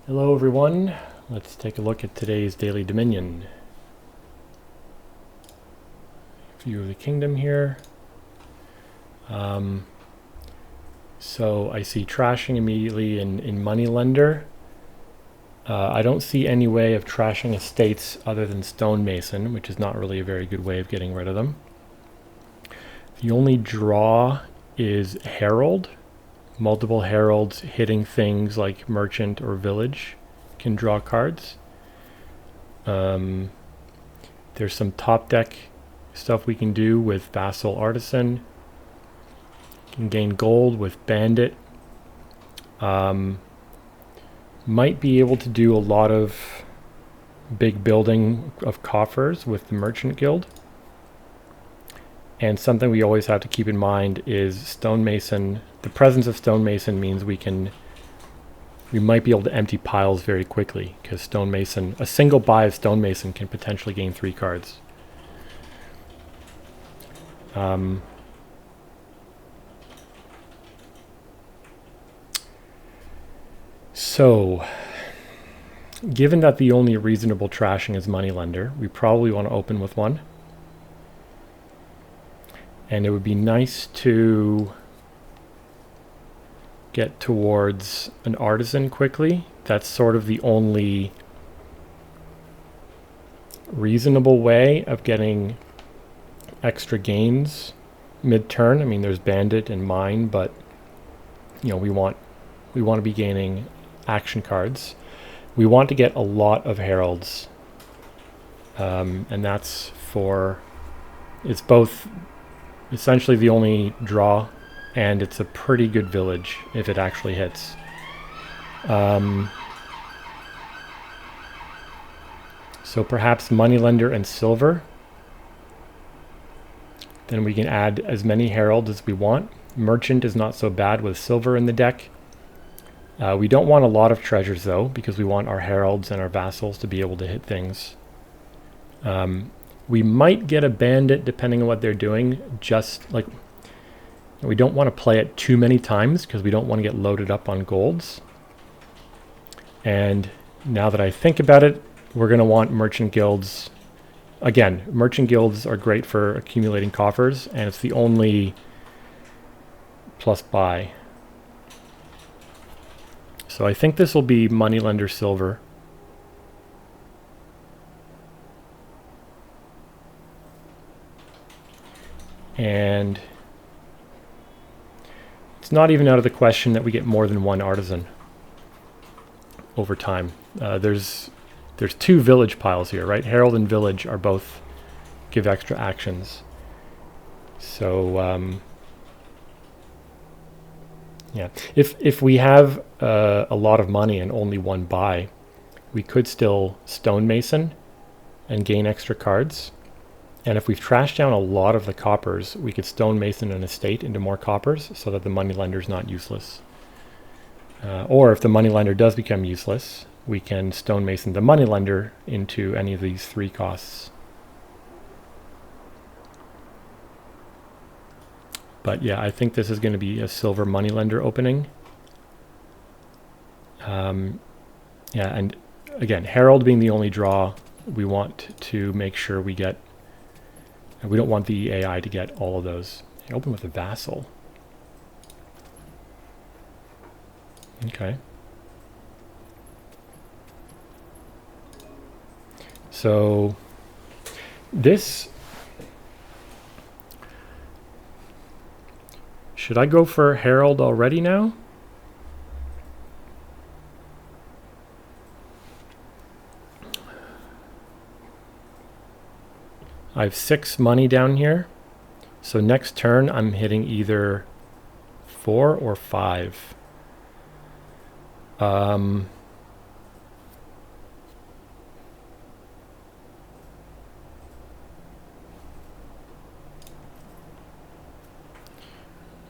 Hello everyone, let's take a look at today's Daily Dominion. View of the kingdom here. So I see trashing immediately in Moneylender. I don't see any way of trashing estates other than Stonemason, which is not really a very good way of getting rid of them. The only draw is Herald. Multiple heralds hitting things like merchant or village can draw cards. There's some top deck stuff we can do with vassal artisan. Can gain gold with bandit. Might be able to do a lot of big building of coffers with the merchant guild. And something we always have to keep in mind is stonemason. The presence of stonemason means we might be able to empty piles very quickly, because stonemason, a single buy of stonemason can potentially gain 3 cards. So, given that the only reasonable trashing is Moneylender, we probably want to open with one. And it would be nice to get towards an artisan quickly. That's sort of the only reasonable way of getting extra gains mid-turn. I mean, there's bandit and mine, but you know, we want to be gaining action cards. We want to get a lot of heralds, and that's it's both essentially the only draw, and it's a pretty good village if it actually hits. So perhaps Moneylender and silver. Then we can add as many heralds as we want. Merchant is not so bad with silver in the deck. We don't want a lot of treasures though, because we want our heralds and our vassals to be able to hit things. We might get a bandit depending on what they're doing, just like we don't want to play it too many times because we don't want to get loaded up on golds. And now that I think about it, we're going to want merchant guilds. Again, merchant guilds are great for accumulating coffers, and it's the only plus buy. So I think this will be Moneylender silver. And it's not even out of the question that we get more than one artisan over time. There's 2 village piles here, right? Herald and village are both give extra actions. So yeah, if we have a lot of money and only one buy, we could still stonemason and gain extra cards. And if we've trashed down a lot of the coppers, we could stonemason an estate into more coppers so that the moneylender is not useless. Or if the moneylender does become useless, we can stonemason the moneylender into any of these 3 costs. But yeah, I think this is going to be a silver moneylender opening. Yeah, and again, Herald being the only draw, we want to make sure we get. We don't want the AI to get all of those. Open with a vassal. Okay. So this, should I go for Herald already now? I have 6 money down here. So next turn I'm hitting either 4 or 5. I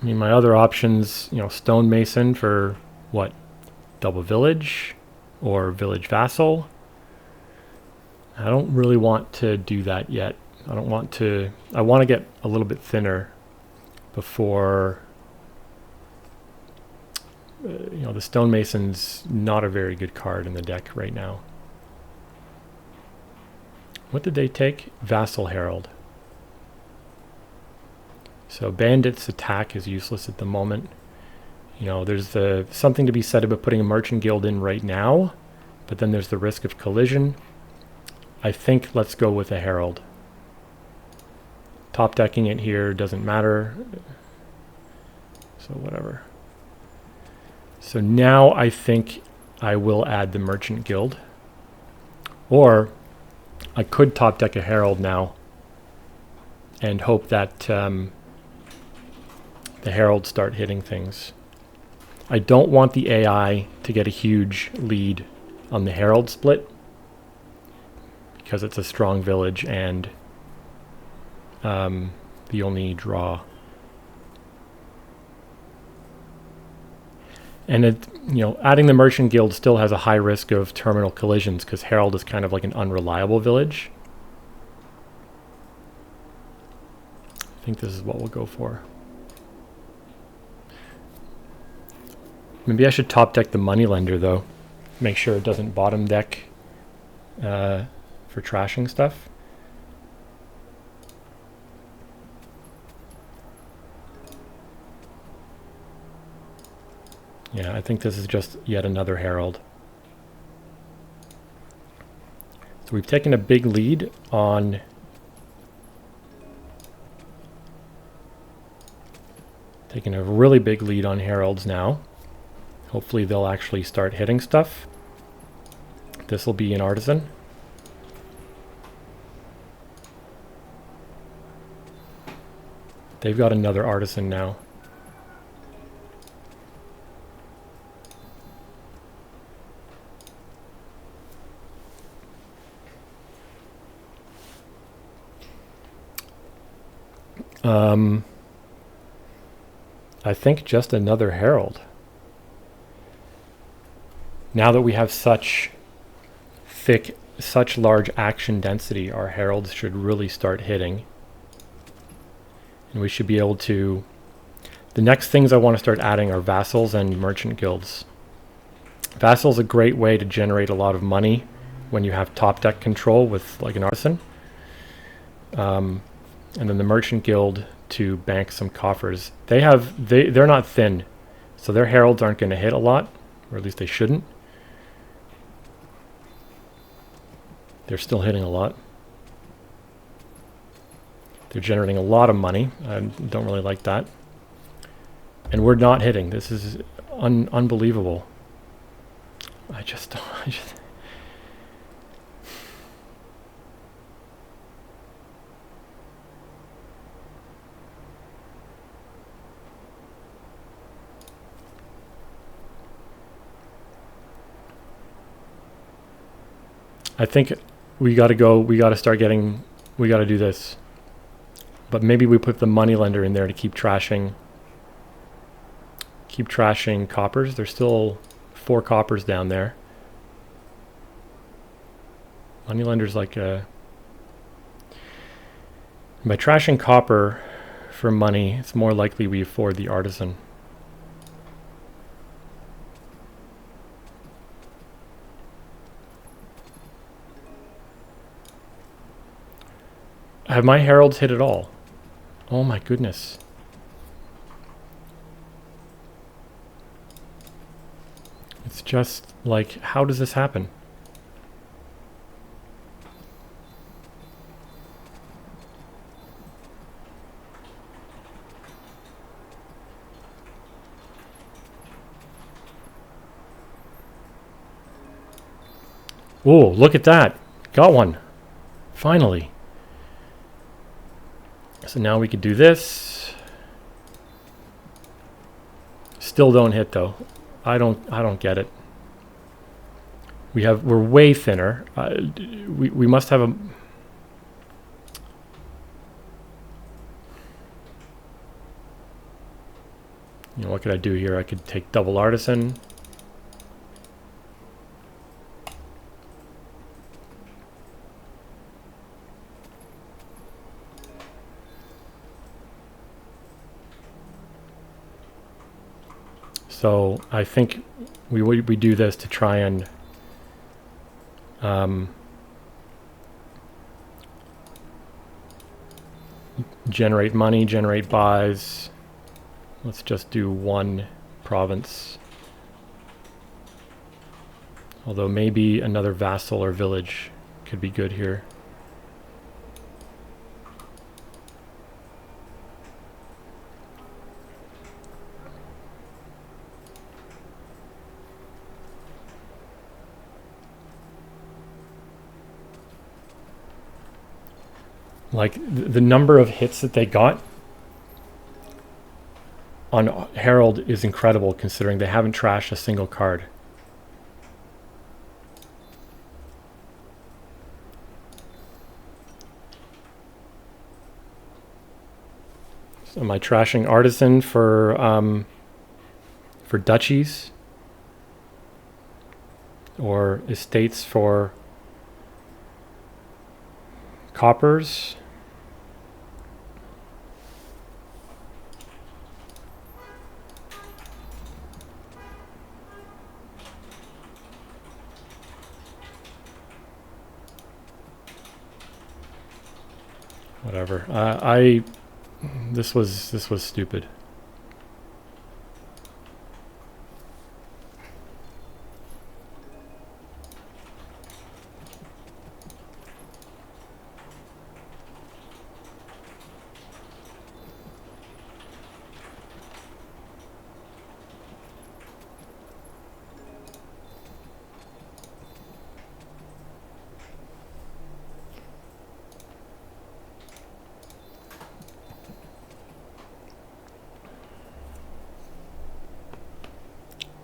mean, my other options, you know, stonemason for what? Double village or village vassal. I don't really want to do that yet. I want to get a little bit thinner before the stonemason's not a very good card in the deck right now. What did they take? Vassal Herald. So Bandit's attack is useless at the moment. There's something to be said about putting a Merchant Guild in right now, but then there's the risk of collision. I think let's go with a Herald. Top decking it here doesn't matter. So whatever. So now I think I will add the Merchant Guild. Or I could top deck a Herald now and hope that the Heralds start hitting things. I don't want the AI to get a huge lead on the Herald split because it's a strong village and the only draw. And adding the Merchant Guild still has a high risk of terminal collisions because Herald is kind of like an unreliable village. I think this is what we'll go for. Maybe I should top deck the Moneylender though. Make sure it doesn't bottom deck for trashing stuff. Yeah, I think this is just yet another Herald. So we've taken a big lead on a really big lead on Heralds now. Hopefully they'll actually start hitting stuff. This will be an Artisan. They've got another Artisan now. I think just another Herald. Now that we have such large action density, our Heralds should really start hitting. And we should be able to... The next things I want to start adding are Vassals and Merchant Guilds. Vassal's a great way to generate a lot of money when you have top deck control with like an Artisan. And then the Merchant Guild to bank some coffers. They're not thin, so their Heralds aren't going to hit a lot, or at least they shouldn't. They're still hitting a lot. They're generating a lot of money. I don't really like that. And we're not hitting. This is unbelievable. I just I think we got to do this. But maybe we put the Moneylender in there to keep trashing coppers. There's still 4 coppers down there. Moneylender's like a... By trashing copper for money, it's more likely we afford the Artisan. Have my Heralds hit at all? Oh my goodness. It's just like, how does this happen? Oh, look at that. Got one. Finally. So now we could do this. Still don't hit though. I don't get it. We're way thinner. We must have a... what could I do here? I could take double Artisan. So I think we do this to try and generate money, generate buys. Let's just do one province. Although maybe another vassal or village could be good here. Like the number of hits that they got on Herald is incredible considering they haven't trashed a single card. So am I trashing Artisan for duchies? Or estates for coppers? Whatever. This was stupid.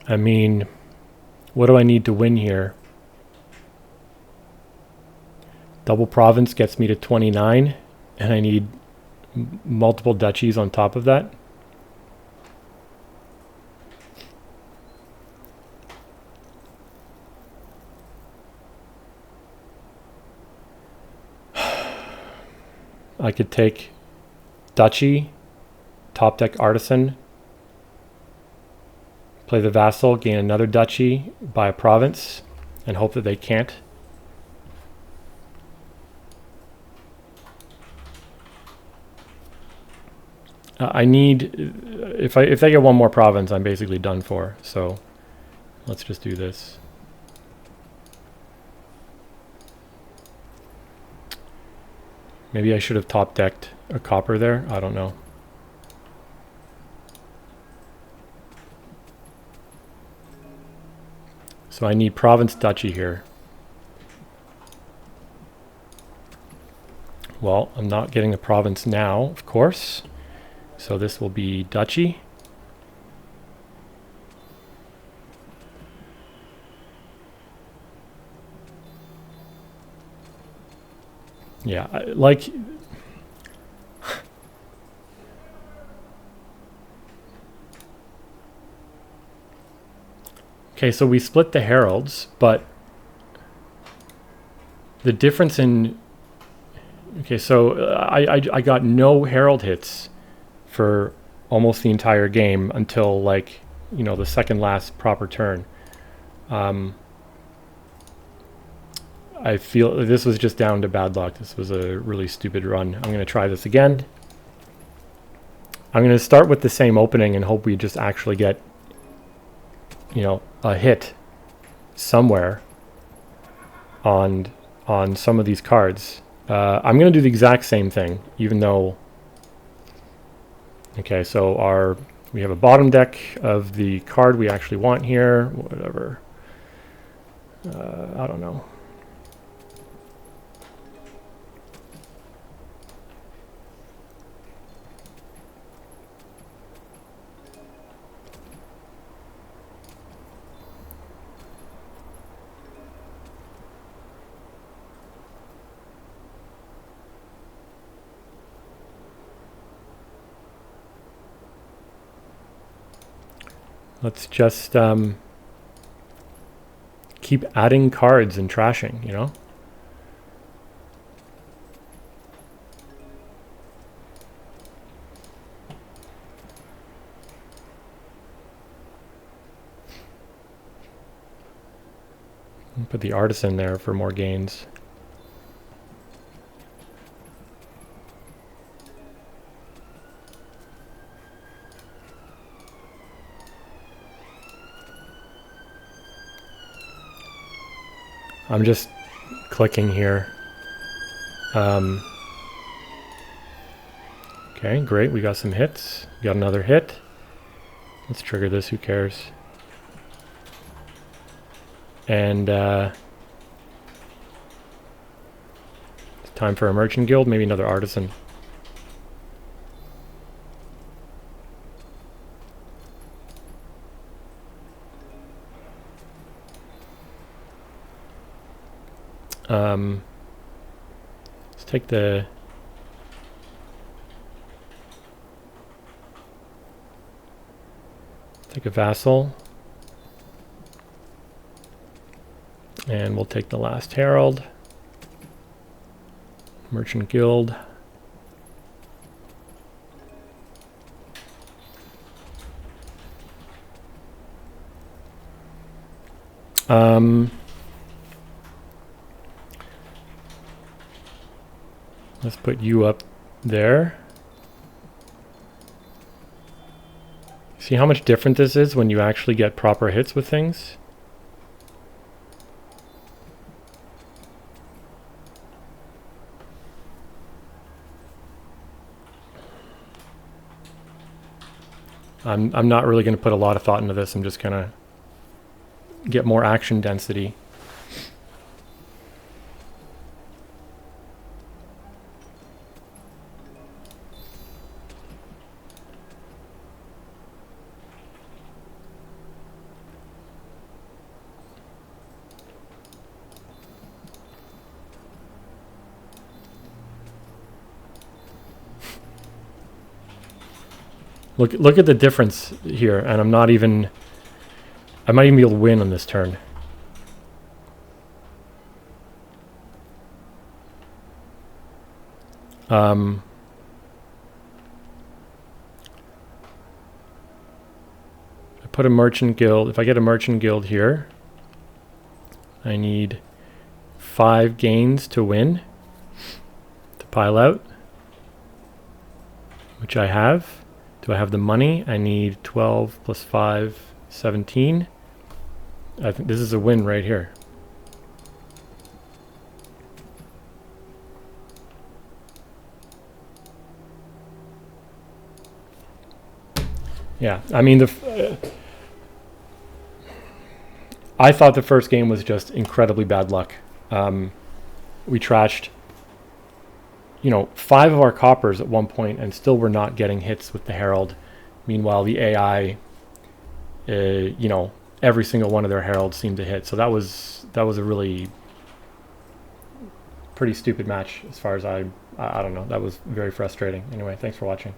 I mean, what do I need to win here? Double province gets me to 29, and I need multiple duchies on top of that. I could take duchy, top deck artisan, play the vassal, gain another duchy, buy a province, and hope that they can't. I need, if they get one more province, I'm basically done for. So let's just do this. Maybe I should have top decked a copper there. I don't know. So I need province duchy here. Well, I'm not getting a province now, of course. So this will be duchy. Yeah, like... Okay, so we split the heralds, but the difference in... Okay, so I got no herald hits for almost the entire game until, like, you know, the second last proper turn. I feel this was just down to bad luck. This was a really stupid run. I'm going to try this again. I'm going to start with the same opening and hope we just actually get, you know, a hit somewhere on some of these cards. I'm going to do the exact same thing, even though... Okay, so we have a bottom deck of the card we actually want here. Whatever. I don't know. Let's just keep adding cards and trashing, you know? Put the artisan there for more gains. I'm just clicking here. Okay, great. We got some hits. We got another hit. Let's trigger this. Who cares? And it's time for a merchant guild. Maybe another artisan. Let's take the take a vassal, and we'll take the last herald. Merchant guild. Let's put you up there. See how much different this is when you actually get proper hits with things? I'm not really going to put a lot of thought into this. I'm just going to get more action density. Look at the difference here, and I might even be able to win on this turn. I put a merchant guild. If I get a merchant guild here, I need 5 gains to win, to pile out, which I have. Do I have the money? I need 12 plus 5, 17. I think this is a win right here. Yeah, I mean, I thought the first game was just incredibly bad luck. We trashed, 5 of our coppers at one point, and still were not getting hits with the Herald. Meanwhile, the AI, every single one of their Heralds seemed to hit. So that was a really pretty stupid match as far as I don't know. That was very frustrating. Anyway, thanks for watching.